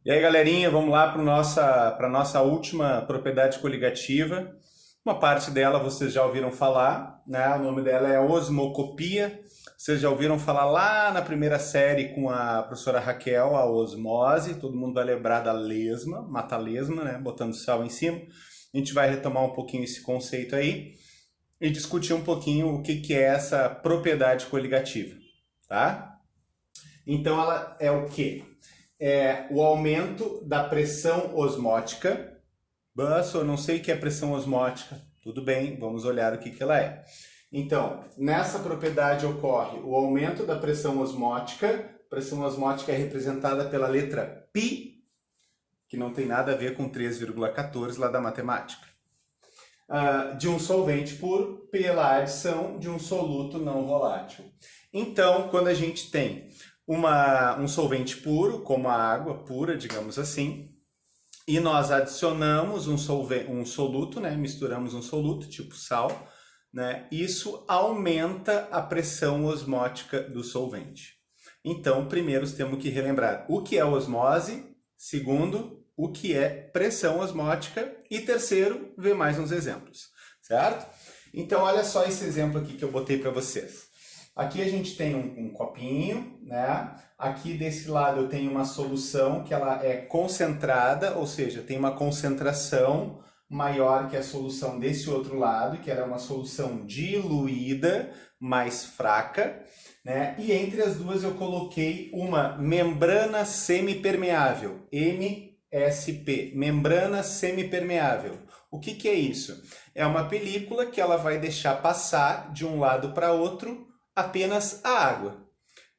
E aí, galerinha, vamos lá para nossa última propriedade coligativa. Uma parte dela vocês já ouviram falar, né? O nome dela é osmocopia. Vocês já ouviram falar lá na primeira série com a professora Raquel, a osmose. Todo mundo vai lembrar da lesma, mata-lesma, né? Botando sal em cima. A gente vai retomar um pouquinho esse conceito aí e discutir um pouquinho o que é essa propriedade coligativa, tá? Então, ela é o quê? É o aumento da pressão osmótica. Eu não sei o que é pressão osmótica. Tudo bem, vamos olhar o que ela é. Então, nessa propriedade ocorre o aumento da pressão osmótica. A pressão osmótica é representada pela letra π, que não tem nada a ver com 3,14 lá da matemática. De um solvente puro pela adição de um soluto não volátil. Então, quando a gente tem um solvente puro, como a água pura, digamos assim, e nós adicionamos um soluto, né? Misturamos um soluto, tipo sal, né? Isso aumenta a pressão osmótica do solvente. Então, primeiro temos que relembrar o que é osmose, segundo, o que é pressão osmótica e terceiro, ver mais uns exemplos, certo? Então, olha só esse exemplo aqui que eu botei para vocês. Aqui a gente tem um copinho, né? Aqui desse lado eu tenho uma solução que ela é concentrada, ou seja, tem uma concentração maior que a solução desse outro lado, que era uma solução diluída, mais fraca, né? E entre as duas eu coloquei uma membrana semipermeável, MSP, membrana semipermeável. O que é isso? É uma película que ela vai deixar passar de um lado para outro apenas a água,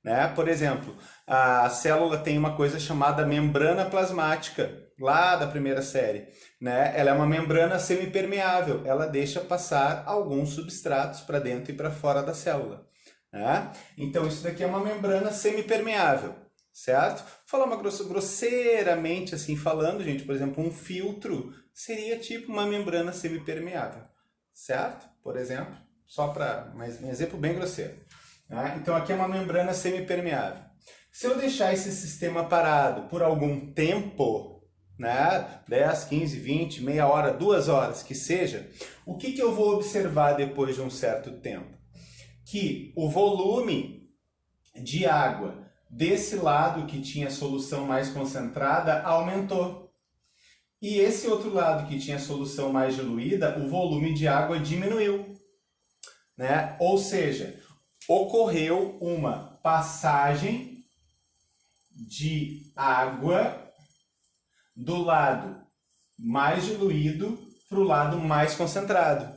né? Por exemplo, a célula tem uma coisa chamada membrana plasmática, lá da primeira série, né? Ela é uma membrana semipermeável, ela deixa passar alguns substratos para dentro e para fora da célula, né? Então isso daqui é uma membrana semipermeável, certo? Vou falar uma grosseiramente assim falando, gente, por exemplo, um filtro seria tipo uma membrana semipermeável, certo? Por exemplo, só para um exemplo bem grosseiro. Né? Então aqui é uma membrana semipermeável. Se eu deixar esse sistema parado por algum tempo, né? 10, 15, 20, meia hora, 2 horas, que seja, o que eu vou observar depois de um certo tempo? Que o volume de água desse lado que tinha solução mais concentrada aumentou. E esse outro lado que tinha solução mais diluída, o volume de água diminuiu. Né? Ou seja, ocorreu uma passagem de água do lado mais diluído para o lado mais concentrado.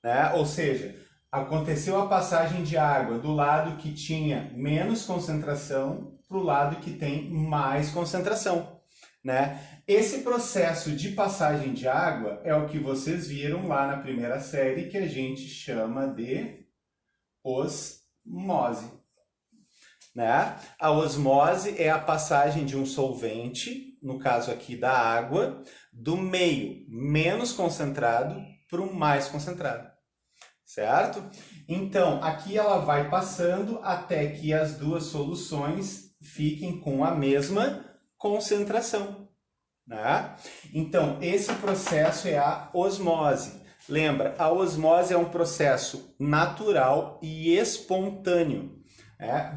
Né? Ou seja, aconteceu a passagem de água do lado que tinha menos concentração para o lado que tem mais concentração. Né? Esse processo de passagem de água é o que vocês viram lá na primeira série, que a gente chama de osmose. Né? A osmose é a passagem de um solvente, no caso aqui da água, do meio menos concentrado para o mais concentrado. Certo? Então, aqui ela vai passando até que as duas soluções fiquem com a mesma concentração. Né? Então, esse processo é a osmose. Lembra, a osmose é um processo natural e espontâneo.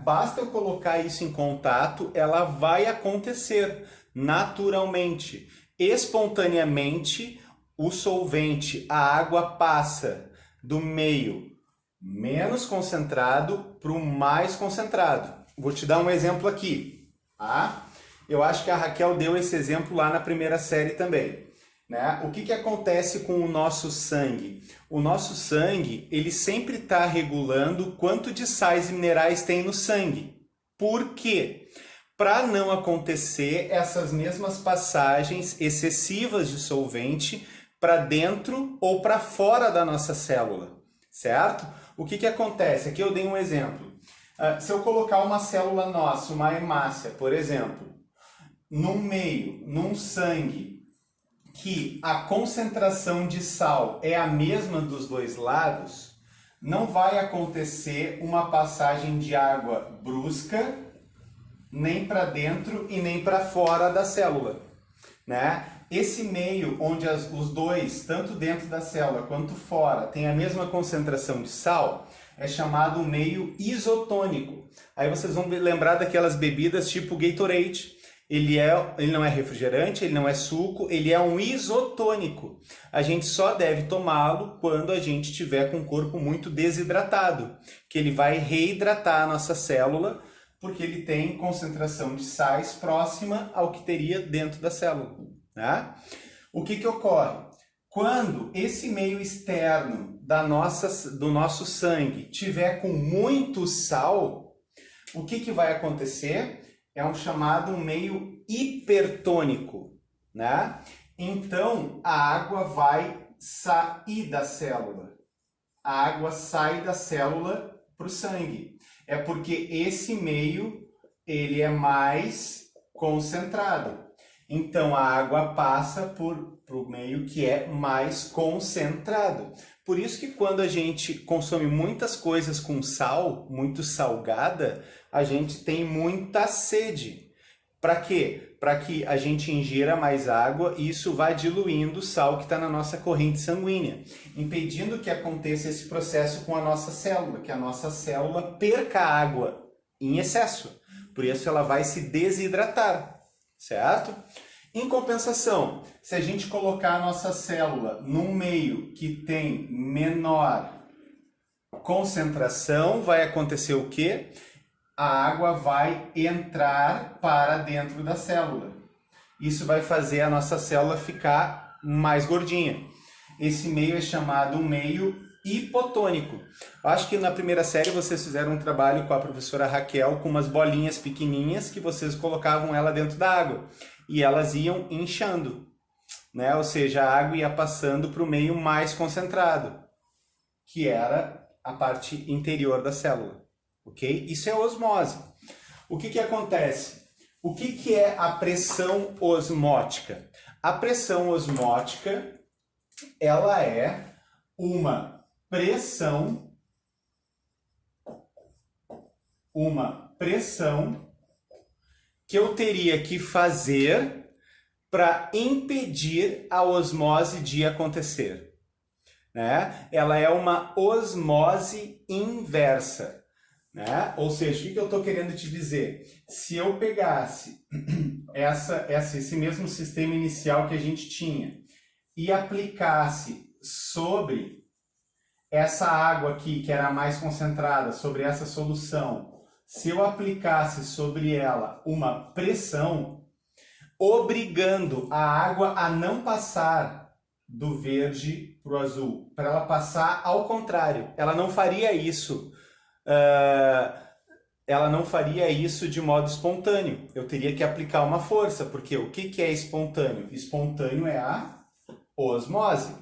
Basta eu colocar isso em contato, ela vai acontecer naturalmente. Espontaneamente, o solvente, a água passa do meio menos concentrado para o mais concentrado. Vou te dar um exemplo aqui, tá? Eu acho que a Raquel deu esse exemplo lá na primeira série também. Né? O que acontece com o nosso sangue? O nosso sangue, ele sempre está regulando quanto de sais e minerais tem no sangue. Por quê? Para não acontecer essas mesmas passagens excessivas de solvente para dentro ou para fora da nossa célula, certo? O que acontece? Aqui eu dei um exemplo. Se eu colocar uma célula nossa, uma hemácia, por exemplo, no meio, num sangue, que a concentração de sal é a mesma dos dois lados, não vai acontecer uma passagem de água brusca nem para dentro e nem para fora da célula, né? Esse meio onde os dois, tanto dentro da célula quanto fora, tem a mesma concentração de sal, é chamado meio isotônico. Aí vocês vão lembrar daquelas bebidas tipo Gatorade. Ele não é refrigerante, ele não é suco, ele é um isotônico. A gente só deve tomá-lo quando a gente tiver com o corpo muito desidratado, que ele vai reidratar a nossa célula, porque ele tem concentração de sais próxima ao que teria dentro da célula, né? O que ocorre? Quando esse meio externo do nosso sangue tiver com muito sal, o que vai acontecer? É um chamado meio hipertônico, né? Então, a água vai sair da célula. A água sai da célula para o sangue. É porque esse meio, ele é mais concentrado. Então, a água passa para o meio que é mais concentrado. Por isso que quando a gente consome muitas coisas com sal, muito salgada, a gente tem muita sede. Para quê? Para que a gente ingira mais água e isso vai diluindo o sal que está na nossa corrente sanguínea, impedindo que aconteça esse processo com a nossa célula, que a nossa célula perca água em excesso. Por isso ela vai se desidratar, certo? Em compensação, se a gente colocar a nossa célula num meio que tem menor concentração, vai acontecer o quê? A água vai entrar para dentro da célula. Isso vai fazer a nossa célula ficar mais gordinha. Esse meio é chamado um meio hipotônico. Acho que na primeira série vocês fizeram um trabalho com a professora Raquel com umas bolinhas pequenininhas que vocês colocavam ela dentro da água e elas iam inchando, né? Ou seja, a água ia passando para o meio mais concentrado, que era a parte interior da célula. Ok? Isso é osmose. O que acontece? O que é a pressão osmótica? A pressão osmótica, ela é uma pressão que eu teria que fazer para impedir a osmose de acontecer, né? Ela é uma osmose inversa. Né? Ou seja, o que eu estou querendo te dizer? Se eu pegasse esse mesmo sistema inicial que a gente tinha e aplicasse sobre essa água aqui, que era mais concentrada, sobre essa solução, se eu aplicasse sobre ela uma pressão, obrigando a água a não passar do verde para o azul, para ela passar ao contrário, ela não faria isso. Ela não faria isso de modo espontâneo. Eu teria que aplicar uma força, porque o que é espontâneo? Espontâneo é a osmose.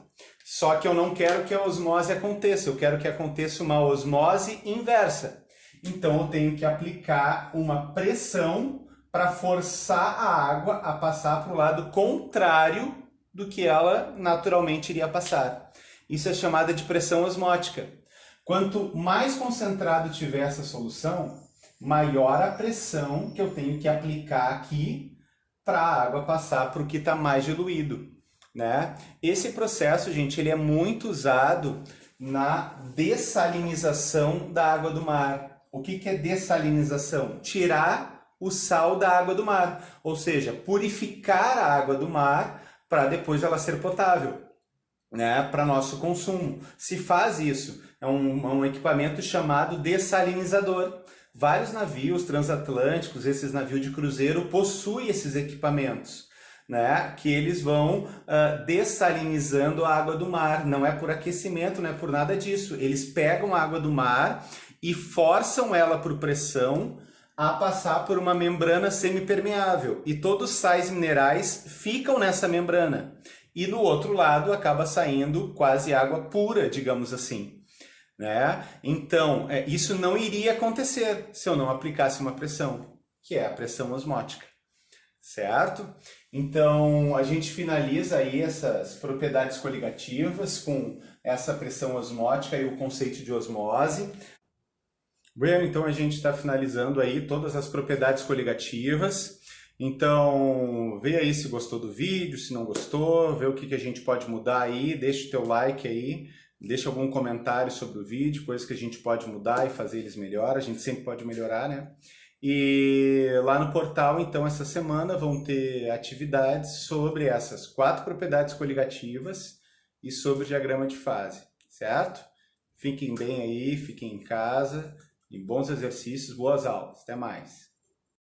Só que eu não quero que a osmose aconteça, eu quero que aconteça uma osmose inversa. Então eu tenho que aplicar uma pressão para forçar a água a passar para o lado contrário do que ela naturalmente iria passar. Isso é chamada de pressão osmótica. Quanto mais concentrado tiver essa solução, maior a pressão que eu tenho que aplicar aqui para a água passar para o que está mais diluído, né? Esse processo, gente, ele é muito usado na dessalinização da água do mar. O que é dessalinização? Tirar o sal da água do mar, ou seja, purificar a água do mar para depois ela ser potável, né, para nosso consumo. Se faz isso, é um equipamento chamado dessalinizador. Vários navios transatlânticos, esses navios de cruzeiro, possuem esses equipamentos, né, que eles vão dessalinizando a água do mar. Não é por aquecimento, não é por nada disso. Eles pegam a água do mar e forçam ela por pressão a passar por uma membrana semipermeável. E todos os sais minerais ficam nessa membrana. E do outro lado acaba saindo quase água pura, digamos assim, né? Então, isso não iria acontecer se eu não aplicasse uma pressão, que é a pressão osmótica, certo? Então, a gente finaliza aí essas propriedades coligativas com essa pressão osmótica e o conceito de osmose. Bueno, então a gente está finalizando aí todas as propriedades coligativas. Então, vê aí se gostou do vídeo, se não gostou, vê o que a gente pode mudar aí, deixa o teu like aí, deixa algum comentário sobre o vídeo, coisas que a gente pode mudar e fazer eles melhor, a gente sempre pode melhorar, né? E lá no portal, então, essa semana vão ter atividades sobre essas 4 propriedades coligativas e sobre o diagrama de fase, certo? Fiquem bem aí, fiquem em casa, e bons exercícios, boas aulas. Até mais!